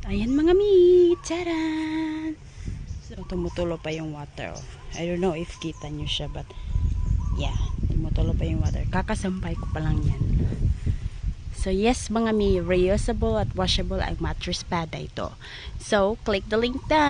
Ayan mga mi, charan! So, tumutulo pa yung water. Oh. I don't know if kita nyo siya, but yeah, tumutulo pa yung water. Kakasampay ko pa lang yan. So, yes mga mi, reusable at washable ang mattress pad ito. So, click the link down.